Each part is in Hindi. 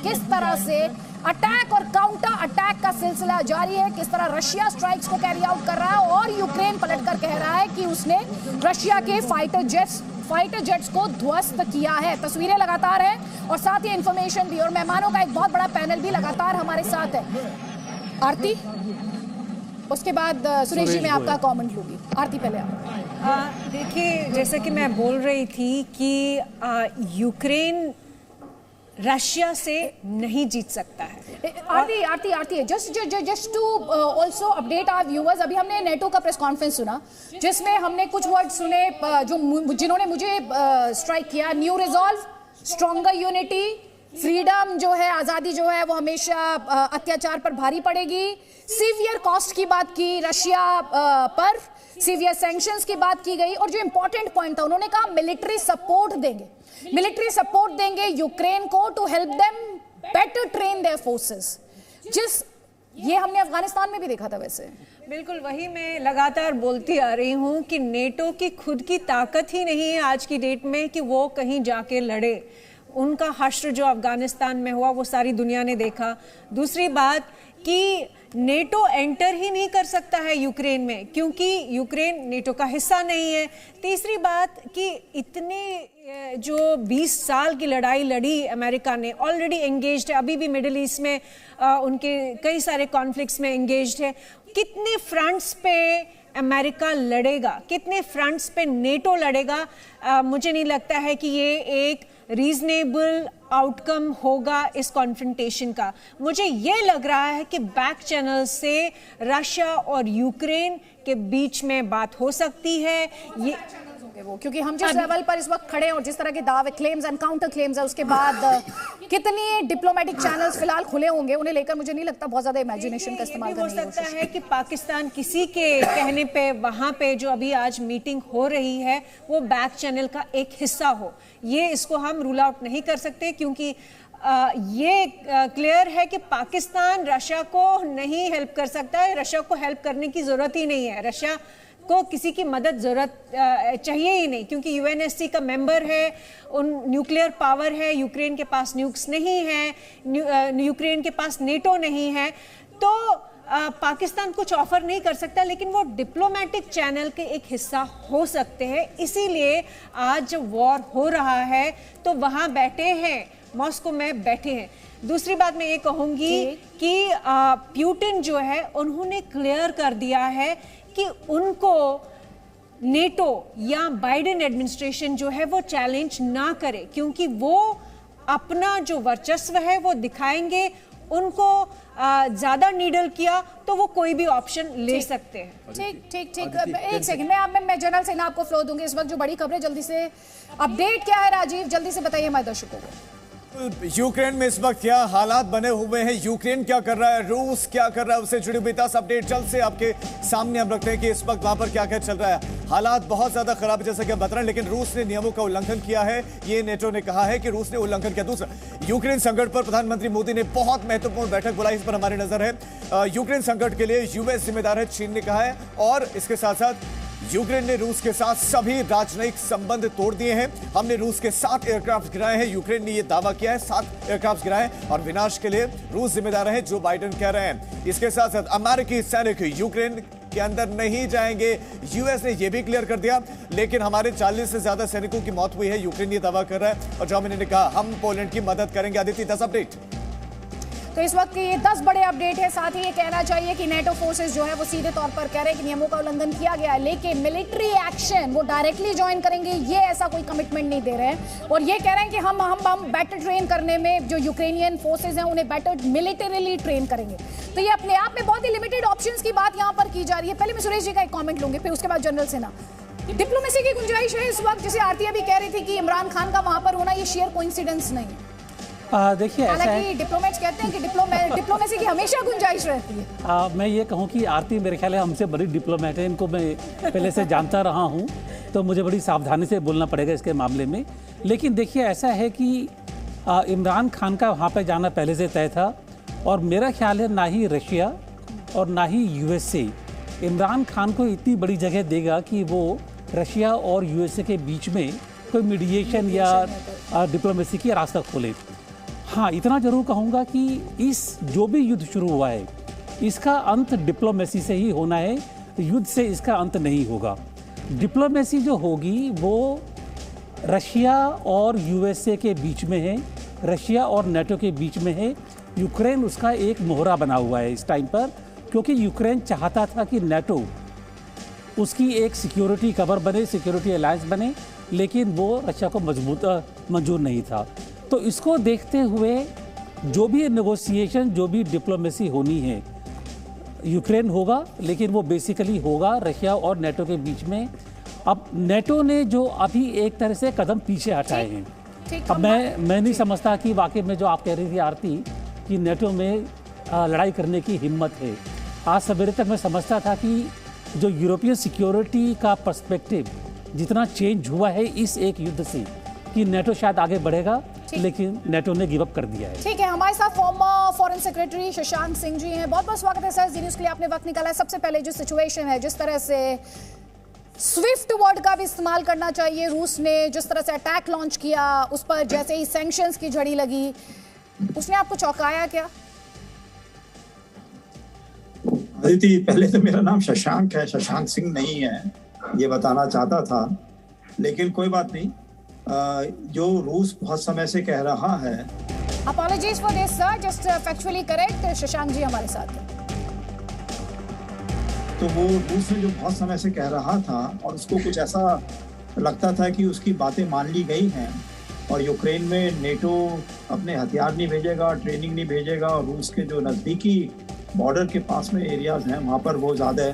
किस तरह से अटैक और काउंटर अटैक का सिलसिला जारी है, किस तरह रशिया स्ट्राइक्स को कैरी आउट कर रहा है और यूक्रेन पलटकर कह रहा है कि उसने रशिया के फाइटर जेट्स को ध्वस्त किया है। तस्वीरें लगातार हैं और साथ ही इंफॉर्मेशन भी, और मेहमानों का एक बहुत बड़ा पैनल भी लगातार हमारे साथ है। आरती, उसके बाद सुरेश जी मैं आपका कमेंट लूंगी। आरती पहले आप। देखिए, जैसा कि मैं बोल रही थी कि यूक्रेन रशिया से नहीं जीत सकता है। Aarti just to also update our viewers, अभी हमने नेटो का प्रेस कॉन्फ्रेंस सुना जिसमें हमने कुछ वर्ड सुने जिन्होंने मुझे स्ट्राइक किया। New resolve, stronger unity, freedom जो है, आजादी जो है वो हमेशा अत्याचार पर भारी पड़ेगी। सीवियर कॉस्ट की बात की रशिया पर, सीवियर सैंक्शंस की बात की गई और जो इंपॉर्टेंट पॉइंट था उन्होंने कहा मिलिट्री सपोर्ट देंगे यूक्रेन को to help them better train their forces, ये हमने अफगानिस्तान में भी देखा था। वैसे बिल्कुल वही मैं लगातार बोलती आ रही हूँ कि नेटो की खुद की ताकत ही नहीं है आज की डेट में कि वो कहीं जाके लड़े। उनका हश्र जो अफगानिस्तान में हुआ वो सारी दुनिया ने देखा। दूसरी बात कि नेटो एंटर ही नहीं कर सकता है यूक्रेन में क्योंकि यूक्रेन नेटो का हिस्सा नहीं है। तीसरी बात कि इतने जो 20 साल की लड़ाई लड़ी अमेरिका ने, ऑलरेडी एंगेज्ड है, अभी भी मिडिल ईस्ट में उनके कई सारे कॉन्फ्लिक्ट्स में एंगेज्ड है। कितने फ्रंट्स पे अमेरिका लड़ेगा, कितने फ्रंट्स पे नेटो लड़ेगा? मुझे नहीं लगता है कि ये एक रीजनेबल आउटकम होगा इस कॉन्फ्रंटेशन का। मुझे ये लग रहा है कि बैक चैनल से रशिया और यूक्रेन के बीच में बात हो सकती है। ये वो क्योंकि हम जिस लेवल पर इस वक्त खड़े हैं और जिस तरह के दावे, क्लेम्स एंड काउंटर क्लेम्स है, उसके बाद कितनी डिप्लोमेटिक चैनल्स फिलहाल खुले होंगे, उन्हें लेकर मुझे नहीं लगता बहुत ज्यादा इमेजिनेशन का इस्तेमाल हो सकता है कि पाकिस्तान किसी के कहने पे वहां पे जो अभी आज मीटिंग हो रही है वो बैक चैनल का एक हिस्सा हो। ये इसको हम रूल आउट नहीं कर सकते क्योंकि ये क्लियर है कि पाकिस्तान रशिया को नहीं हेल्प कर सकता है। रशिया को हेल्प करने की जरूरत ही नहीं है, रशिया को किसी की मदद जरूरत चाहिए ही नहीं क्योंकि यूएनएससी का मेंबर है, उन न्यूक्लियर पावर है, यूक्रेन के पास न्यूक्स नहीं है, यूक्रेन के पास नेटो नहीं है, तो पाकिस्तान कुछ ऑफर नहीं कर सकता, लेकिन वो डिप्लोमेटिक चैनल के एक हिस्सा हो सकते हैं। इसीलिए आज जब वॉर हो रहा है तो वहां बैठे हैं, मॉस्को में बैठे हैं। दूसरी बात मैं ये कहूंगी कि पुतिन जो है उन्होंने क्लियर कर दिया है कि उनको नेटो या बाइडेन एडमिनिस्ट्रेशन जो है वो चैलेंज ना करे क्योंकि वो अपना जो वर्चस्व है वो दिखाएंगे। उनको ज्यादा नीडल किया तो वो कोई भी ऑप्शन ले सकते हैं। ठीक एक सेकंड मैं जनरल से ना आपको फ्लो दूंगी। इस वक्त जो बड़ी खबरें जल्दी से अपडेट क्या है राजीव, जल्दी से बताइए हमारे दर्शकों को। यूक्रेन में इस वक्त क्या हालात बने हुए हैं, यूक्रेन क्या कर रहा है, रूस क्या कर रहा है, उससे जुड़ी हुई 10 अपडेट जल्द से आपके सामने हम रखते हैं कि इस वक्त वहां पर क्या क्या चल रहा है। हालात बहुत ज्यादा खराब है जैसा कि हम बता रहे हैं, लेकिन रूस ने नियमों का उल्लंघन किया है, ये नेटो ने कहा है कि रूस ने उल्लंघन किया। दूसरा, यूक्रेन संकट पर प्रधानमंत्री मोदी ने बहुत महत्वपूर्ण बैठक बुलाई, इस पर हमारी नजर है। यूक्रेन संकट के लिए यूएस जिम्मेदार है, चीन ने कहा है, और इसके साथ साथ यूक्रेन ने रूस के साथ सभी राजनयिक संबंध तोड़ दिए हैं। हमने रूस के 7 एयरक्राफ्ट गिराए हैं, यूक्रेन ने यह दावा किया है, 7 एयरक्राफ्ट गिराए और विनाश के लिए रूस जिम्मेदार है, जो बाइडेन कह रहे हैं। इसके साथ साथ अमेरिकी सैनिक यूक्रेन के अंदर नहीं जाएंगे, यूएस ने यह भी क्लियर कर दिया, लेकिन हमारे 40 से ज्यादा सैनिकों की मौत हुई है, यूक्रेन ये दावा कर रहा है। और जर्मनी ने कहा हम पोलैंड की मदद करेंगे। आदित्य 10 अपडेट। तो इस वक्त ये 10 बड़े अपडेट है। साथ ही ये कहना चाहिए कि नेटो फोर्सेस जो है वो सीधे तौर पर कह रहे हैं कि नियमों का उल्लंघन किया गया है, लेकिन मिलिट्री एक्शन वो डायरेक्टली ज्वाइन करेंगे, ये ऐसा कोई कमिटमेंट नहीं दे रहे हैं। और ये कह रहे हैं कि हम बेटर ट्रेन करने में जो यूक्रेनियन फोर्सेज हैं उन्हें बेटर मिलिटरीली ट्रेन करेंगे। तो ये अपने आप में बहुत ही लिमिटेड ऑप्शंस की बात यहाँ पर की जा रही है। पहले मैं सुरेश जी का एक कॉमेंट लूंगी, फिर उसके बाद जनरल सेना। डिप्लोमेसी की गुंजाइश है इस वक्त, जैसे आरती अभी कह रही थी कि इमरान खान का वहां पर होना ये शेयर कोइंसिडेंस नहीं है। देखिए, हालांकि डिप्लोमेट्स कहते हैं कि डिप्लोमेसी की हमेशा गुंजाइश रहती है। मैं ये कहूँ कि आरती मेरे ख्याल है हमसे बड़ी डिप्लोमेट है, इनको मैं पहले से जानता रहा हूँ, तो मुझे बड़ी सावधानी से बोलना पड़ेगा इसके मामले में। लेकिन देखिए, ऐसा है कि इमरान खान का वहाँ पर जाना पहले से तय था, और मेरा ख्याल है ना ही रशिया और ना ही यूएसए इमरान खान को इतनी बड़ी जगह देगा कि वो रशिया और यूएसए के बीच में कोई मीडिएशन या डिप्लोमेसी की रास्ता खोले। हाँ, इतना जरूर कहूँगा कि इस जो भी युद्ध शुरू हुआ है इसका अंत डिप्लोमेसी से ही होना है, युद्ध से इसका अंत नहीं होगा। डिप्लोमेसी जो होगी वो रशिया और यूएसए के बीच में है, रशिया और नेटो के बीच में है। यूक्रेन उसका एक मोहरा बना हुआ है इस टाइम पर, क्योंकि यूक्रेन चाहता था कि नेटो उसकी एक सिक्योरिटी कवर बने, सिक्योरिटी अलायंस बने, लेकिन वो रशिया को मंजूर नहीं था। तो इसको देखते हुए जो भी नेगोशिएशन, जो भी डिप्लोमेसी होनी है, यूक्रेन होगा, लेकिन वो बेसिकली होगा रशिया और नेटो के बीच में। अब नेटो ने जो अभी एक तरह से कदम पीछे हटाए हैं, अब मैं नहीं समझता कि वाकई में जो आप कह रही थी आरती कि नेटो में लड़ाई करने की हिम्मत है। आज सवेरे तक मैं समझता था कि जो यूरोपियन सिक्योरिटी का पर्सपेक्टिव जितना चेंज हुआ है इस एक युद्ध से, कि नेटो शायद आगे बढ़ेगा, लेकिन नेटो ने गिव अप कर दिया है। ठीक है, हमारे साथ former foreign secretary Shashank Singh ji हैं। बहुत बहुत स्वागत है सर, जी न्यूज़ के लिए आपने वक्त निकाला है। सबसे पहले जो सिचुएशन है, जिस तरह से स्विफ्ट वर्ड का भी इस्तेमाल करना चाहिए, रूस ने जिस तरह से अटैक लॉन्च किया, उस पर जैसे ही सैंक्शंस की झड़ी लगी, उसने आपको चौंकाया क्या? अदिति, पहले तो मेरा नाम शशांक है, शशांक सिंह नहीं है, ये बताना चाहता था, लेकिन कोई बात नहीं। जो रूस बहुत समय से कह रहा है, apologies for this sir, just factually correct, Shashank ji हमारे साथ हैं। तो वो रूस ने जो बहुत समय से कह रहा था और उसको कुछ ऐसा लगता था कि उसकी बातें मान ली गई हैं और यूक्रेन में नेटो अपने हथियार नहीं भेजेगा, ट्रेनिंग नहीं भेजेगा, और रूस के जो नज़दीकी बॉर्डर के पास में एरियाज हैं वहाँ पर वो ज़्यादा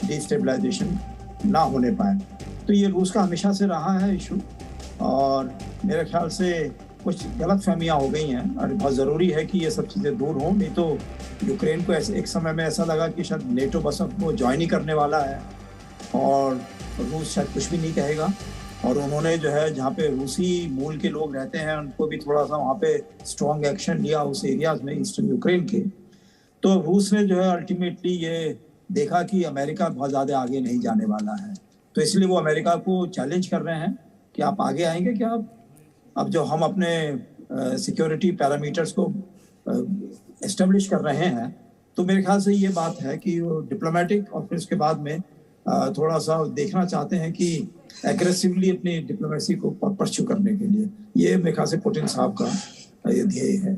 डिस्टेबलाइजेशन ना होने पाए। तो ये रूस का हमेशा से रहा है इशू, और मेरे ख्याल से कुछ गलत फहमियाँ हो गई हैं और बहुत ज़रूरी है कि ये सब चीज़ें दूर हों। नहीं तो यूक्रेन को ऐसे एक समय में ऐसा लगा कि शायद नेटो बस अब वो ज्वाइन ही करने वाला है और रूस शायद कुछ भी नहीं कहेगा। और उन्होंने जो है जहाँ पे रूसी मूल के लोग रहते हैं उनको भी थोड़ा सा वहाँ पे स्ट्रॉन्ग एक्शन लिया उस एरियाज में, ईस्टर्न यूक्रेन के। तो रूस ने जो है अल्टीमेटली ये देखा कि अमेरिका बहुत ज़्यादा आगे नहीं जाने वाला है, तो इसलिए वो अमेरिका को चैलेंज कर रहे हैं कि आप आगे आएंगे क्या? अब जो हम अपने सिक्योरिटी पैरामीटर्स को एस्टेब्लिश कर रहे हैं, तो मेरे ख्याल से ये बात है कि वो डिप्लोमेटिक और फिर उसके बाद में थोड़ा सा देखना चाहते हैं कि एग्रेसिवली अपनी डिप्लोमेसी को परस्यू करने के लिए, ये मेरे ख्याल से पुतिन साहब का ये ध्येय है।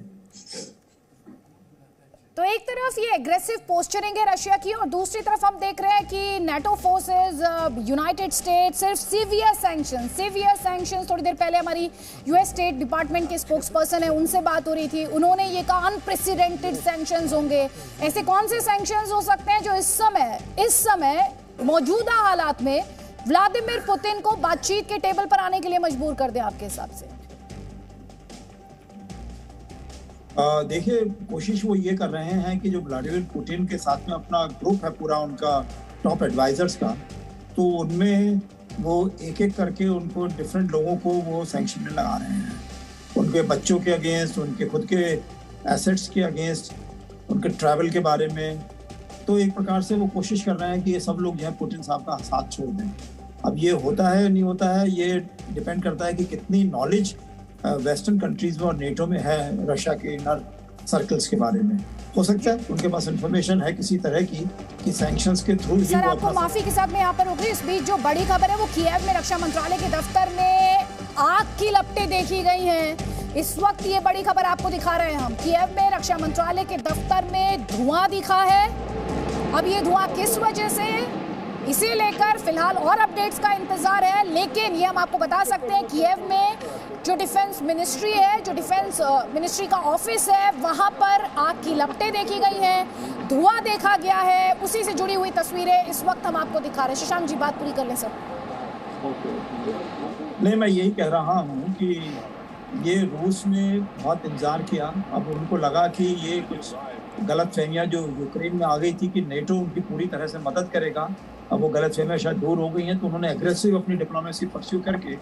तो एक तरफ ये एग्रेसिव पोस्चरिंग है रशिया की, और दूसरी तरफ हम देख रहे हैं कि नेटो फोर्सेस, यूनाइटेड स्टेट्स सिर्फ सीवियर सैंक्शंस। थोड़ी देर पहले हमारी यूएस स्टेट डिपार्टमेंट के स्पोक्स पर्सन है, उनसे बात हो रही थी, उन्होंने ये कहा अनप्रेसिडेंटेड सैंक्शंस होंगे। ऐसे कौन से सैंक्शंस हो सकते हैं जो इस समय मौजूदा हालात में व्लादिमीर पुतिन को बातचीत के टेबल पर आने के लिए मजबूर कर दें आपके हिसाब से? देखिए, कोशिश वो ये कर रहे हैं कि जो व्लादिमीर पुतिन के साथ में अपना ग्रुप है पूरा उनका टॉप एडवाइजर्स का, तो उनमें वो एक एक करके उनको डिफरेंट लोगों को वो सैंक्शन में लगा रहे हैं, उनके बच्चों के अगेंस्ट, उनके खुद के एसेट्स के अगेंस्ट, उनके ट्रैवल के बारे में। तो एक प्रकार से वो कोशिश कर रहे हैं कि ये सब लोग जो है पुतिन साहब का साथ छोड़ दें। अब ये होता है नहीं होता है, ये डिपेंड करता है कि कितनी नॉलेज वेस्टर्न कंट्रीज में और नेटो में है रशिया के इनर सर्कल्स के बारे में। हो सकता है उनके पास इंफॉर्मेशन है किसी तरह की कि सैंक्शंस के थ्रू ही सर, आपको माफी के साथ मैं यहाँ पर रुक रही। इस बीच जो बड़ी खबर है वो कीव में रक्षा मंत्रालय के दफ्तर में आग की लपटें देखी गई हैं। इस वक्त ये बड़ी खबर आपको दिखा रहे हैं हम। कीव में रक्षा मंत्रालय के दफ्तर में धुआं दिखा है। अब ये धुआं किस वजह से, इसे लेकर फिलहाल और अपडेट्स का इंतजार है, लेकिन ये हम आपको बता सकते हैं कीव में जो डिफेंस मिनिस्ट्री है, जो डिफेंस मिनिस्ट्री का ऑफिस है, वहां पर आग की लपटें देखी गई हैं, धुआं देखा गया है। उसी से जुड़ी हुई तस्वीरें इस वक्त हम आपको दिखा रहे हैं। शशांक जी, बात पूरी कर लें सर। नहीं, मैं यही कह रहा हूँ कि ये रूस ने बहुत इंतजार किया। अब उनको लगा कि ये कुछ गलत फहमियाँ जो यूक्रेन में आ गई थी कि नेटो उनकी पूरी तरह से मदद करेगा, अब वो गलत फहमियाँ शायद दूर हो गई हैं, तो उन्होंने एग्रेसिव अपनी डिप्लोमेसी परस्यू करके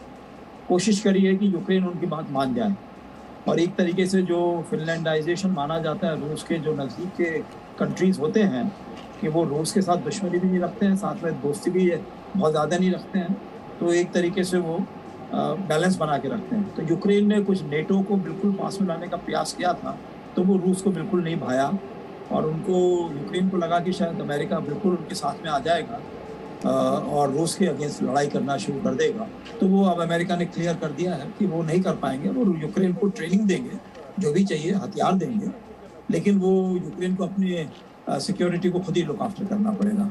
कोशिश करी है कि यूक्रेन उनकी बात मान जाए। और एक तरीके से जो फिनलैंडाइजेशन माना जाता है रूस के जो नज़दीक के कंट्रीज़ होते हैं कि वो रूस के साथ दुश्मनी भी नहीं रखते हैं, साथ में दोस्ती भी बहुत ज़्यादा नहीं रखते हैं, तो एक तरीके से वो बैलेंस बना के रखते हैं। तो यूक्रेन ने कुछ नेटो को बिल्कुल पास में लाने का प्रयास किया था, तो वो रूस को बिल्कुल नहीं भाया और उनको यूक्रेन को लगा कि शायद अमेरिका बिल्कुल उनके साथ में आ जाएगा और रूस के अगेंस्ट लड़ाई करना शुरू कर देगा। तो वो अब अमेरिका ने क्लियर कर दिया है कि वो नहीं कर पाएंगे और यूक्रेन को ट्रेनिंग देंगे, जो भी चाहिए हथियार देंगे, लेकिन वो यूक्रेन को अपने सिक्योरिटी को खुद ही लुक आफ्टर करना पड़ेगा।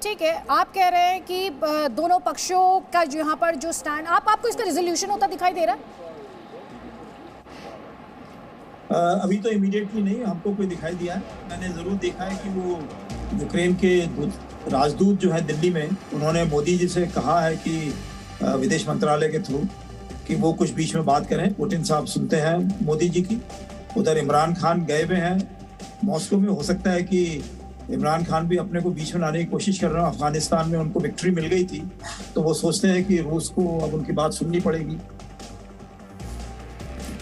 ठीक है, आप कह रहे हैं कि दोनों पक्षों का जो यहाँ पर जो स्टैंड, आपको इसका रिजोल्यूशन होता दिखाई दे रहा है? अभी तो इमीडिएटली नहीं हमको कोई दिखाई दिया है। मैंने ज़रूर देखा है कि वो यूक्रेन के राजदूत जो है दिल्ली में, उन्होंने मोदी जी से कहा है कि विदेश मंत्रालय के थ्रू कि वो कुछ बीच में बात करें। पुतिन साहब सुनते हैं मोदी जी की। उधर इमरान खान गए हुए हैं मॉस्को में। हो सकता है कि इमरान खान भी अपने को बीच में लाने की कोशिश कर रहे हैं। अफगानिस्तान में उनको विक्ट्री मिल गई थी, तो वो सोचते हैं कि रूस को अब उनकी बात सुननी पड़ेगी।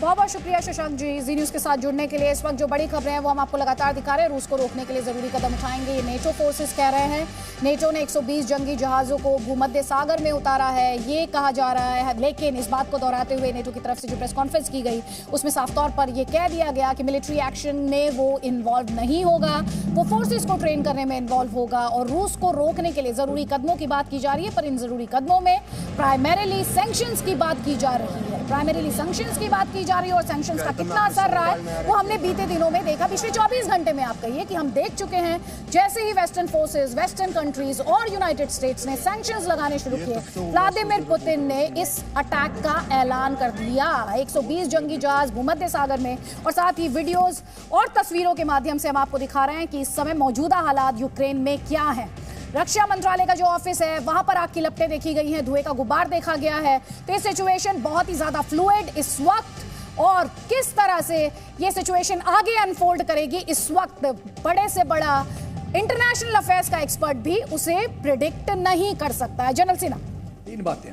बहुत बहुत शुक्रिया शशांक जी जी न्यूज़ के साथ जुड़ने के लिए। इस वक्त जो बड़ी खबरें हैं वो हम आपको लगातार दिखा रहे हैं। रूस को रोकने के लिए ज़रूरी कदम उठाएंगे, ये नेटो फोर्सेस कह रहे हैं। नेटो ने 120 जंगी जहाज़ों को भूमध्य सागर में उतारा है, ये कहा जा रहा है। लेकिन इस बात को दोहराते हुए नेटो की तरफ से जो प्रेस कॉन्फ्रेंस की गई उसमें साफ तौर पर यह कह दिया गया कि मिलिट्री एक्शन में वो इन्वॉल्व नहीं होगा, वो फोर्सेस को ट्रेन करने में इन्वॉल्व होगा। और रूस को रोकने के लिए ज़रूरी कदमों की बात की जा रही है, पर इन ज़रूरी कदमों में प्राइमरीली सैंक्शंस की बात की जा रही है। प्राइमरीली सैंक्शंस की बात की जा रही है और सैंक्शंस का कितना असर रहा है वो हमने बीते दिनों में देखा। पिछले 24 घंटे में आप कहिए कि हम देख चुके हैं, जैसे ही वेस्टर्न फोर्सेस, वेस्टर्न कंट्रीज और यूनाइटेड स्टेट्स ने सैंक्शंस लगाने शुरू किए, व्लादिमीर पुतिन ने इस अटैक का ऐलान कर दिया। 120 जंगी जहाज भूमध्य सागर में, और साथ ही वीडियोस और तस्वीरों के माध्यम से हम आपको दिखा रहे हैं कि इस समय मौजूदा हालात यूक्रेन में क्या है। रक्षा मंत्रालय का जो ऑफिस है वहां पर आग की लपटें देखी गई हैं, धुएं का गुबार देखा गया है। तो ये सिचुएशन बहुत ही ज्यादा फ्लूइड इस वक्त, और किस तरह से ये सिचुएशन आगे अनफोल्ड करेगी इस वक्त बड़े से बड़ा इंटरनेशनल अफेयर्स का एक्सपर्ट भी उसे प्रिडिक्ट नहीं कर सकता है। जनरल सिन्हा, 3 बातें।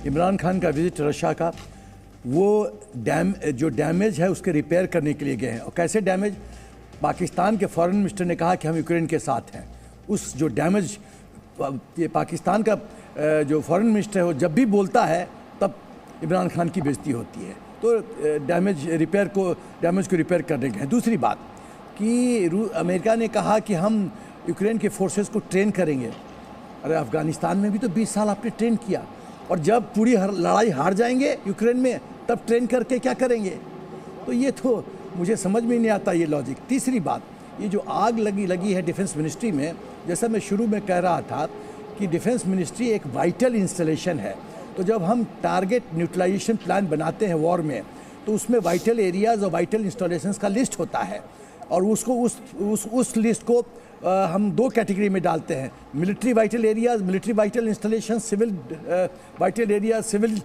इमरान खान का विजिट रशिया का, वो जो डैमेज है उसके रिपेयर करने के लिए गए हैं। और कैसे डैमेज? पाकिस्तान के फॉरेन मिनिस्टर ने कहा कि हम यूक्रेन के साथ हैं। उस जो डैमेज, ये पाकिस्तान का जो फॉरेन मिनिस्टर है वो जब भी बोलता है तब इमरान खान की बेइज्जती होती है। तो डैमेज को रिपेयर करने गए हैं। दूसरी बात कि अमेरिका ने कहा कि हम यूक्रेन के फोर्सेस को ट्रेन करेंगे। अरे अफगानिस्तान में भी तो 20 साल आपने ट्रेन किया, और जब पूरी लड़ाई हार जाएंगे यूक्रेन में तब ट्रेन करके क्या करेंगे? तो ये तो मुझे समझ में नहीं आता ये लॉजिक। तीसरी बात, ये जो आग लगी है डिफेंस मिनिस्ट्री में, जैसा मैं शुरू में कह रहा था कि डिफेंस मिनिस्ट्री एक वाइटल इंस्टॉलेशन है। तो जब हम टारगेट न्यूट्रलाइजेशन प्लान बनाते हैं वॉर में, तो उसमें वाइटल एरियाज और वाइटल इंस्टॉलेशंस का लिस्ट होता है, और उसको उस लिस्ट को हम 2 कैटेगरी में डालते हैं: military vital areas, military vital installation, civil vital areas, civil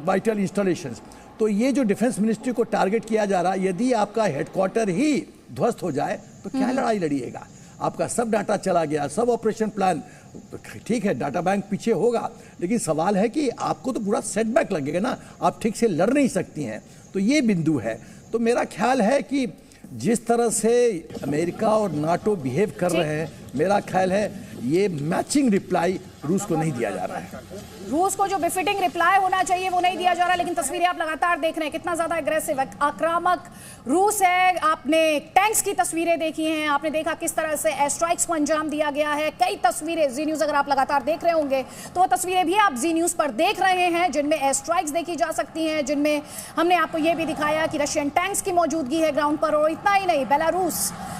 vital installations. तो ये जो डिफेंस मिनिस्ट्री को टारगेट किया जा रहा है, यदि आपका हेडक्वार्टर ही ध्वस्त हो जाए तो क्या लड़ाई लड़िएगा? आपका सब डाटा चला गया, सब ऑपरेशन प्लान, ठीक है डाटा बैंक पीछे होगा, लेकिन सवाल है कि आपको तो पूरा सेटबैक लगेगा ना, आप ठीक से लड़ नहीं सकती हैं। तो ये बिंदु है। तो मेरा ख्याल है कि जिस तरह से अमेरिका और नाटो बिहेव कर रहे हैं, मेरा ख्याल है ये मैचिंग रिप्लाई रूस को नहीं दिया जा रहा है। रूस को जो बिफिटिंग रिप्लाई होना चाहिए वो नहीं दिया जा रहा। लेकिन तस्वीरें आप लगातार देख रहे हैं, कितना ज्यादा एग्रेसिव, आक्रामक रूस है। आपने टैंक्स की तस्वीरें देखी हैं, आपने देखा किस तरह से एयर स्ट्राइक्स को अंजाम दिया गया है। कई तस्वीरें जी न्यूज़ अगर आप लगातार देख रहे होंगे तो वो तस्वीरें भी आप जी न्यूज़ पर देख रहे हैं, जिनमें एयर स्ट्राइक्स देखी जा सकती हैं, जिनमें हमने आपको ये भी दिखाया कि रशियन टैंक्स की मौजूदगी है ग्राउंड पर। और इतना ही नहीं,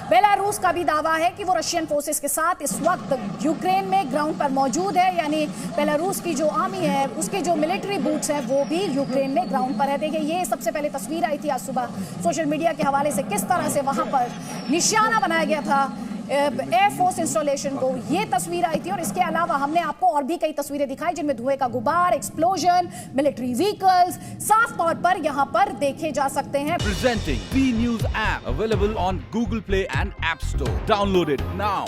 बेलारूस का भी दावा है कि वो रशियन फोर्सेस के साथ इस वक्त यूक्रेन में ग्राउंड पर मौजूद है। यानी बेलारूस की जो आर्मी है, उसके जो मिलिट्री बूट्स हैं, वो भी यूक्रेन में ग्राउंड पर है। देखिए, ये सबसे पहले तस्वीर आई थी आज सुबह सोशल मीडिया के हवाले से, किस तरह से वहां पर निशाना बनाया गया था एयरफोर्स इंस्टॉलेशन को। ये तस्वीर आई थी, और इसके अलावा हमने आपको और भी कई तस्वीरें दिखाई जिनमें धुएं का गुबार, एक्सप्लोजन, मिलिट्री व्हीकल्स साफ तौर पर यहां पर देखे जा सकते हैं। Presenting V News app available on Google Play and App Store. Download it now.